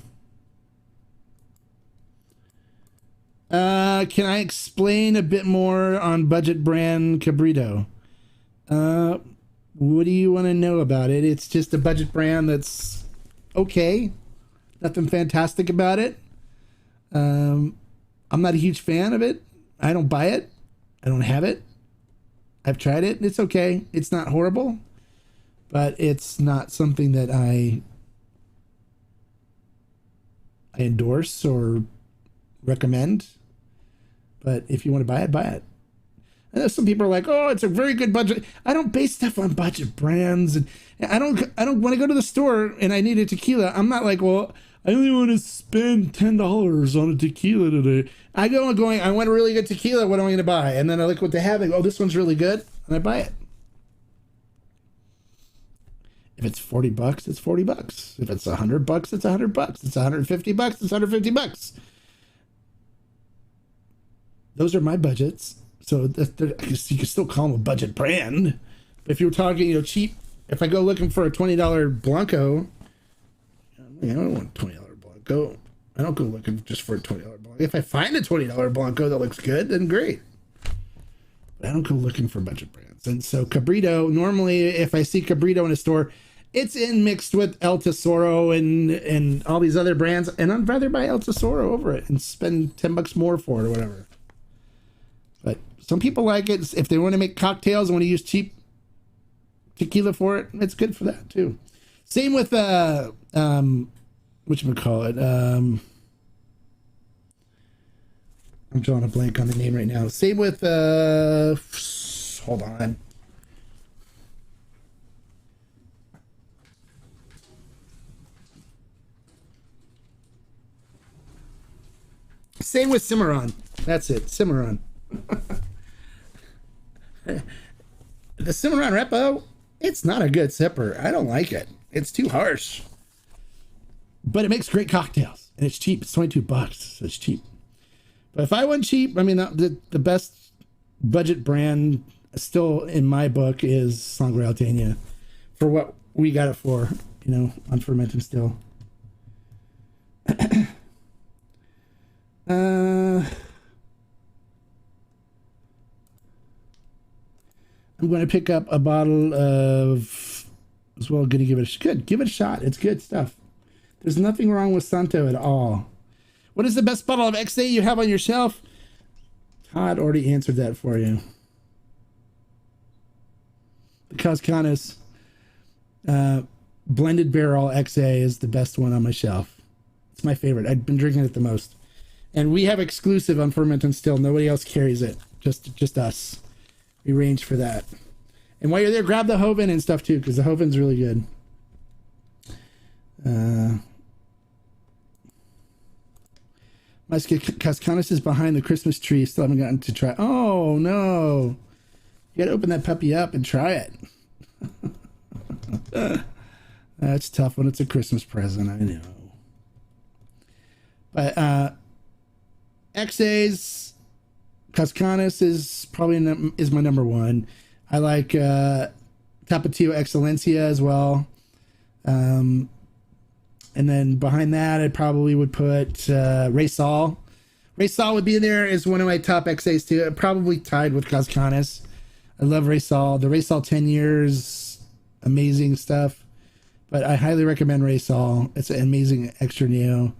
Can I explain a bit more on budget brand Cabrito? What do you want to know about it? It's just a budget brand that's okay. Nothing fantastic about it. I'm not a huge fan of it. I don't buy it. I don't have it. I've tried it. It's okay. It's not horrible, but it's not something that I endorse or recommend. But if you want to buy it, buy it. I know some people are like, "Oh, it's a very good budget." I don't base stuff on budget brands, and I don't when I go to the store and I need a tequila, I'm not like, "Well, I only want to spend $10 on a tequila today." I go going, I want a really good tequila. What am I going to buy? And then I look what they have. I go, "Oh, this one's really good," and I buy it. If it's $40, it's $40. If it's $100, it's $100. It's $150, it's $150. Those are my budgets. So you can still call them a budget brand. But if you're talking, cheap, if I go looking for a $20 Blanco, I don't want a $20 Blanco. I don't go looking just for a $20 Blanco. If I find a $20 Blanco that looks good, then great. But I don't go looking for budget brands. And so Cabrito, normally if I see Cabrito in a store, it's mixed with El Tesoro and all these other brands. And I'd rather buy El Tesoro over it and spend $10 more for it or whatever. But some people like it. If they want to make cocktails and want to use cheap tequila for it, it's good for that too. Same with whatchamacallit. I'm drawing a blank on the name right now. Same with hold on. Same with Cimarron. That's it, Cimarron. The Cimarron Repo, it's not a good sipper. I don't like it. It's too harsh. But it makes great cocktails. And it's cheap. It's $22. So it's cheap. But if I want cheap, I mean, the best budget brand still in my book is Sangre Alteña. For what we got it for, on Ferment and Still. I'm going to pick up a bottle of, as well, going to give it a shot. It's good stuff. There's nothing wrong with Santo at all. What is the best bottle of XA you have on your shelf? Todd already answered that for you. The Cascanas blended barrel XA is the best one on my shelf. It's my favorite. I've been drinking it the most. And we have exclusive on Ferment and Still. Nobody else carries it. Just us. Free range for that. And while you're there, grab the Joven and stuff too, because the Joven's really good. My Cascanis is behind the Christmas tree. Still haven't gotten to try. Oh no! You gotta open that puppy up and try it. That's tough when it's a Christmas present. I know. But XA's Cascanis is probably is my number one. I like Tapatio Excelencia as well. And then behind that, I probably would put Ray Sol. Ray Sol would be there as one of my top XAs too. Probably tied with Cascanis. I love Ray Sol. The Ray Sol 10 years, amazing stuff. But I highly recommend Ray Sol. It's an amazing extra neo.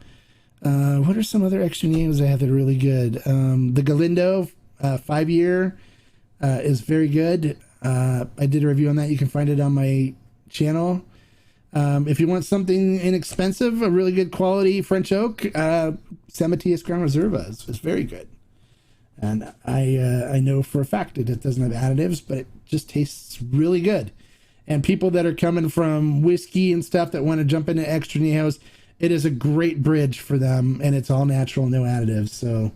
What are some other extra neos I have that are really good? The Galindo 5-year is very good. I did a review on that. You can find it on my channel. If you want something inexpensive, a really good quality French oak, San Matias Gran Reserva is very good. And I know for a fact that it doesn't have additives, but it just tastes really good. And people that are coming from whiskey and stuff that want to jump into extra neos, it is a great bridge for them, and it's all natural, no additives. So,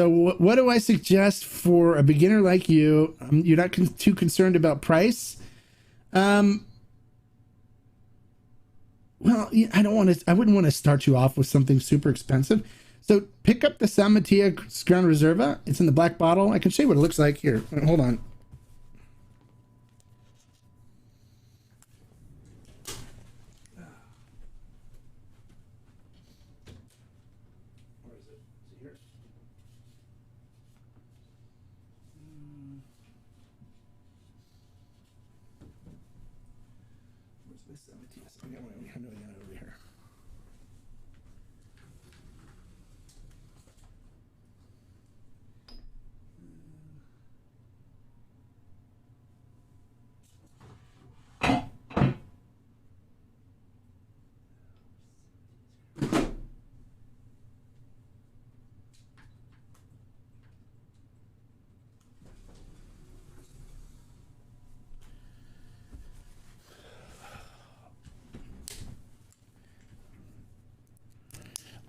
what do I suggest for a beginner like you? You're not too concerned about price. Well, I wouldn't want to start you off with something super expensive. So pick up the San Matias Gran Reserva. It's in the black bottle. I can show you what it looks like here. Hold on. Where is it? Is it here? Where's this San Matias? I know I got it over here.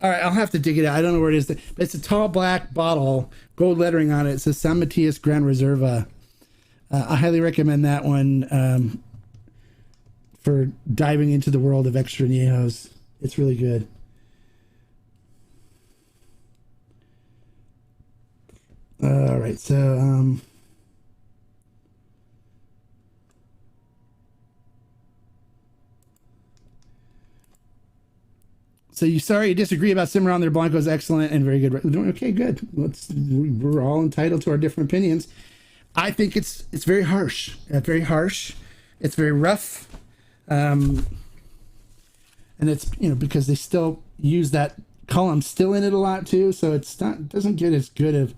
All right, I'll have to dig it out. I don't know where it is. But it's a tall black bottle, gold lettering on it. It says San Matias Gran Reserva. I highly recommend that one for diving into the world of extra neos. It's really good. All right, so so you disagree about Cimarron. Their Blanco is excellent and very good. Okay, good. We're all entitled to our different opinions. I think it's very harsh. Very harsh. It's very rough. And it's, because they still use that column still in it a lot too. So it doesn't get as good of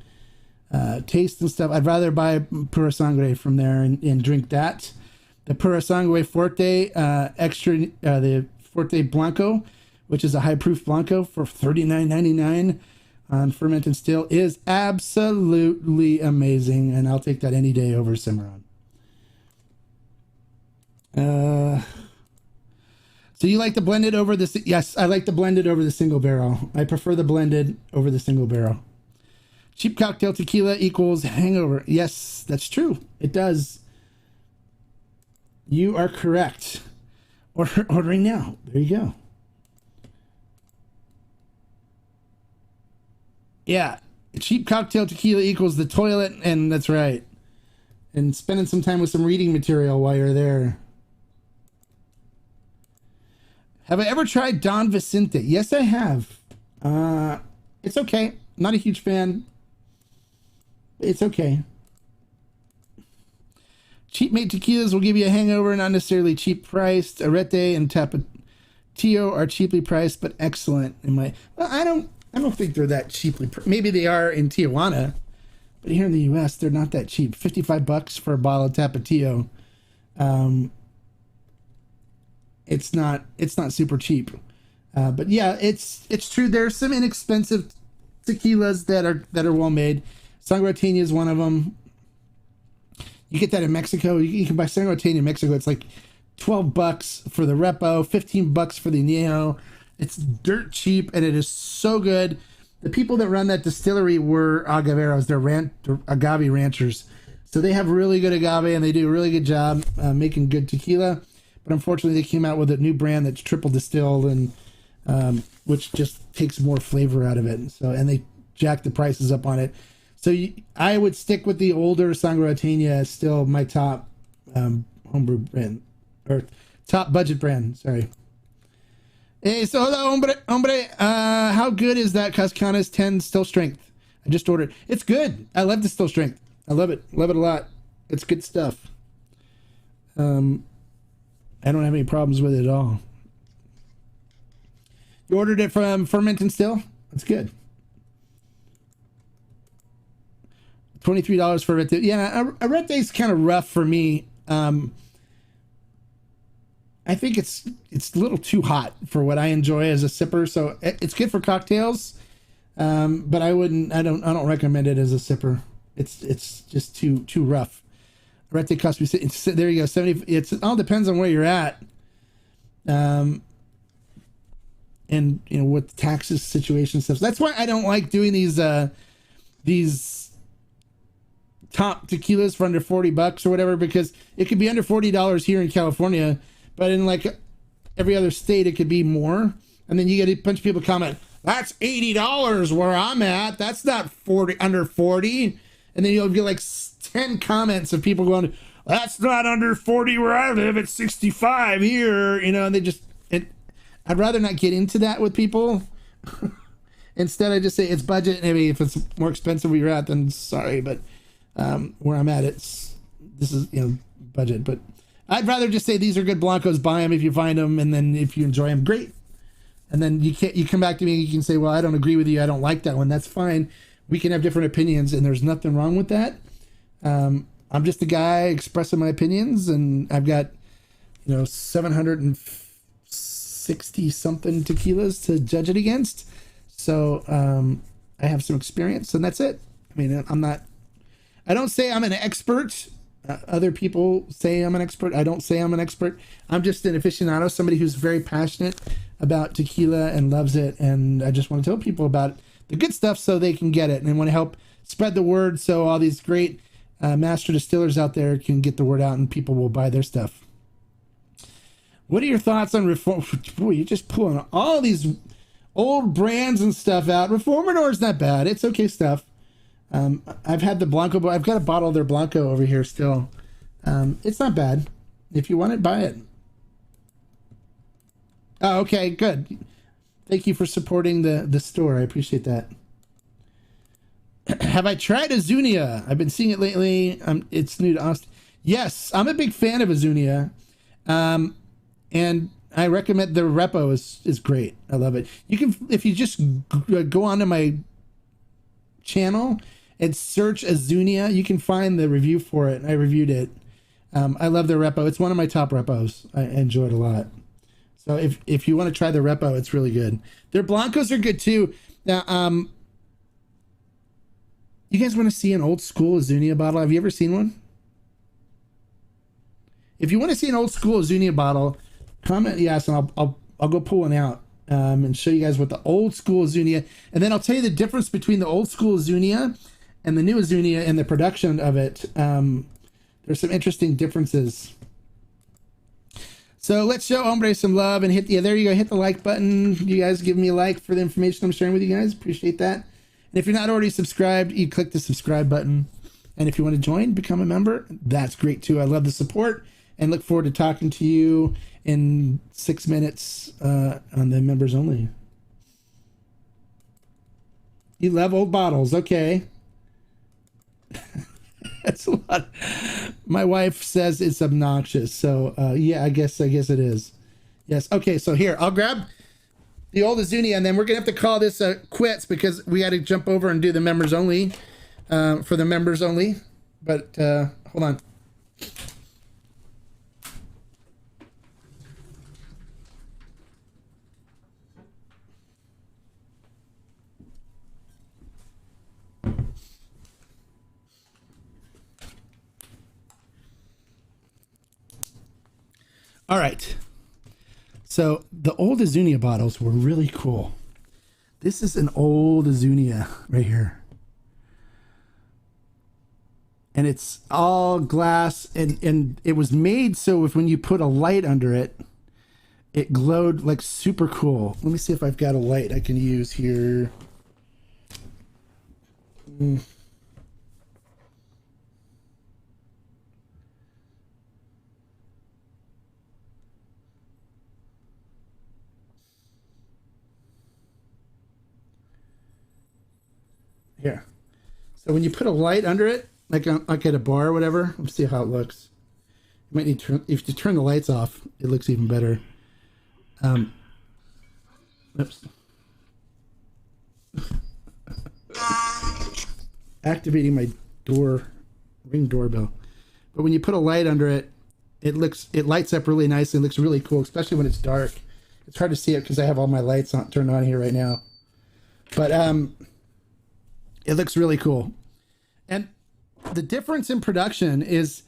taste and stuff. I'd rather buy Pura Sangre from there and drink that. The Pura Sangre Forte the Forte Blanco, which is a high proof Blanco for $39.99 on fermented still, is absolutely amazing, and I'll take that any day over Cimarron. So you like the blended over the... Yes, I like the blended over the single barrel. I prefer the blended over the single barrel. Cheap cocktail tequila equals hangover. Yes, that's true. It does. You are correct. Ordering now. There you go. Yeah, cheap cocktail tequila equals the toilet, and that's right. And spending some time with some reading material while you're there. Have I ever tried Don Vicente? Yes, I have. It's okay. Not a huge fan. It's okay. Cheap made tequilas will give you a hangover, not necessarily cheap priced. Arete and Tapatio are cheaply priced, but excellent. I don't think they're that cheaply. Maybe they are in Tijuana, but here in the U.S., they're not that cheap. $55 for a bottle of Tapatio. It's not super cheap. But yeah, it's true. There's some inexpensive tequilas that are well made. Sangre Roteña is one of them. You get that in Mexico. You can buy Sangre Roteña in Mexico. It's like $12 for the Repo, $15 for the Añejo. It's dirt cheap, and it is so good. The people that run that distillery were agaveros. They're agave ranchers. So they have really good agave, and they do a really good job making good tequila. But unfortunately, they came out with a new brand that's triple distilled, and which just takes more flavor out of it. So, and they jack the prices up on it. So I would stick with the older Sangre Roteña as still my top homebrew brand, or top budget brand. Sorry. Hey, so hello, hombre. How good is that Cascanas 10 still strength? I just ordered. It's good. I love the still strength. I love it. Love it a lot. It's good stuff. I don't have any problems with it at all. You ordered it from Ferment and Still? That's good. $23 for Arete. Yeah, Arete is kind of rough for me. I think it's a little too hot for what I enjoy as a sipper. So it's good for cocktails, but I don't recommend it as a sipper. It's just too rough. Arete cost me, there you go, 70. It all depends on where you're at, and you know what the taxes situation stuff. So that's why I don't like doing these top tequilas for under $40 or whatever, because it could be under $40 here in California, but in like every other state it could be more. And then you get a bunch of people comment, that's $80 where I'm at, that's not 40 under 40. And then you'll get like 10 comments of people going, that's not under 40 where I live, it's 65 here, you know. And they just I'd rather not get into that with people. Instead I just say it's budget. Maybe if it's more expensive where you're at, then sorry, but where I'm at, this is, you know, budget. But I'd rather just say these are good blancos, buy them if you find them, and then if you enjoy them, great. And then you come back to me and you can say, well, I don't agree with you, I don't like that one. That's fine. We can have different opinions, and there's nothing wrong with that. I'm just a guy expressing my opinions, and I've got, you know, 760 something tequilas to judge it against. So I have some experience, and that's it. I mean, I don't say I'm an expert. Other people say I'm an expert. I don't say I'm an expert. I'm just an aficionado, somebody who's very passionate about tequila and loves it. And I just want to tell people about the good stuff so they can get it. And I want to help spread the word so all these great master distillers out there can get the word out and people will buy their stuff. What are your thoughts on Reform? Boy, you're just pulling all these old brands and stuff out. Reformador is not bad. It's okay stuff. I've had the Blanco, but I've got a bottle of their Blanco over here still. It's not bad. If you want it, buy it. Oh, okay, good. Thank you for supporting the store. I appreciate that. Have I tried Azunia? I've been seeing it lately. It's new to Austin. Yes, I'm a big fan of Azunia. And I recommend the Repo is great. I love it. You can, if you just go onto my channel and search Azunia, you can find the review for it. I reviewed it. I love their Repo. It's one of my top Repos. I enjoy it a lot. So if you want to try the Repo, it's really good. Their Blancos are good too. Now, you guys want to see an old school Azunia bottle? Have you ever seen one? If you want to see an old school Azunia bottle, comment yes, and I'll go pull one out and show you guys what the old school Azunia, and then I'll tell you the difference between the old school Azunia and the new Azunia and the production of it. There's some interesting differences. So let's show Hombre some love and there you go, hit the like button. You guys give me a like for the information I'm sharing with you guys. Appreciate that. And if you're not already subscribed, you click the subscribe button. And if you want to join, become a member, that's great too. I love the support and look forward to talking to you in 6 minutes on the members only. You love old bottles, okay. That's a lot. My wife says it's obnoxious, so yeah, I guess it is. Yes, okay, so here, I'll grab the old Azunia, and then we're gonna have to call this quits because we got to jump over and do the members only for the members only. But hold on. All right. So the old Azunia bottles were really cool. This is an old Azunia right here. And it's all glass, and it was made so if when you put a light under it, it glowed like super cool. Let me see if I've got a light I can use here. Here. So when you put a light under it, like at a bar or whatever, let's see how it looks. You might need to, if you turn the lights off, it looks even better. Oops. Activating my ring doorbell. But when you put a light under it, it lights up really nicely. It looks really cool, especially when it's dark. It's hard to see it because I have all my lights turned on here right now. But it looks really cool. And the difference in production is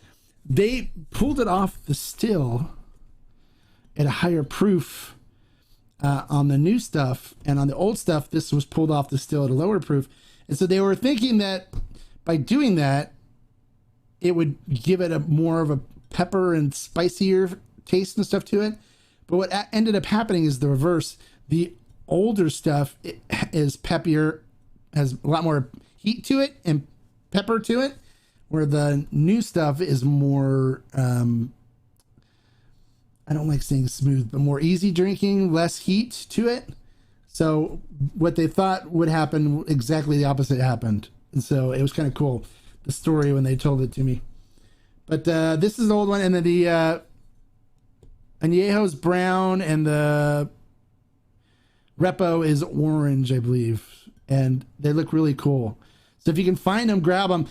they pulled it off the still at a higher proof on the new stuff, and on the old stuff, this was pulled off the still at a lower proof. And so they were thinking that by doing that, it would give it a more of a pepper and spicier taste and stuff to it. But what ended up happening is the reverse. The older stuff is peppier, has a lot more heat to it and pepper to it, where the new stuff is more, I don't like saying smooth, but more easy drinking, less heat to it. So what they thought would happen, exactly the opposite happened. And so it was kind of cool, the story when they told it to me. But this is the old one, and then the Añejo's brown, and the Repo is orange, I believe. And they look really cool. So if you can find them, grab them.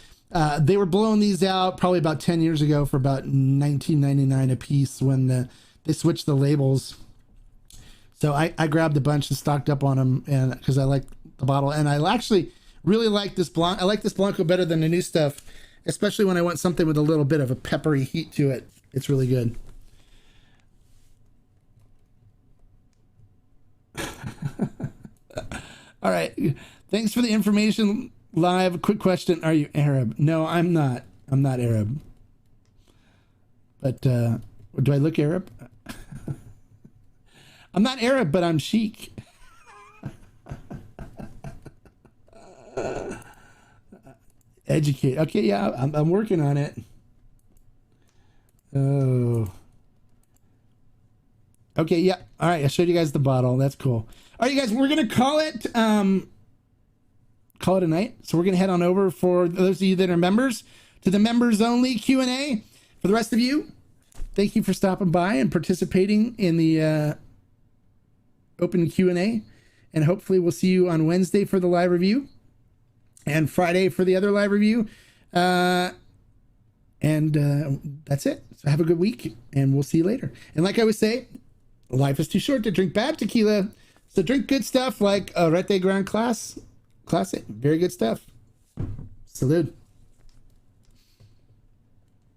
They were blowing these out probably about 10 years ago for about $19.99 a piece when they switched the labels. So I grabbed a bunch and stocked up on them, and because I like the bottle, and I actually really like this Blanc. I like this Blanco better than the new stuff, especially when I want something with a little bit of a peppery heat to it. It's really good. All right. Thanks for the information. Live. Quick question. Are you Arab? No, I'm not. I'm not Arab. But do I look Arab? I'm not Arab, but I'm chic. Educate. Okay, yeah, I'm working on it. Oh. Okay, yeah. All right, I showed you guys the bottle. That's cool. All right, you guys, we're gonna call it a night. So we're gonna head on over, for those of you that are members, to the members only Q&A. For the rest of you, thank you for stopping by and participating in the open Q&A, and hopefully we'll see you on Wednesday for the live review and Friday for the other live review. And that's it. So have a good week, and we'll see you later. And like I would say, life is too short to drink bad tequila. So drink good stuff like Arete Grand Classic. Very good stuff. Salud.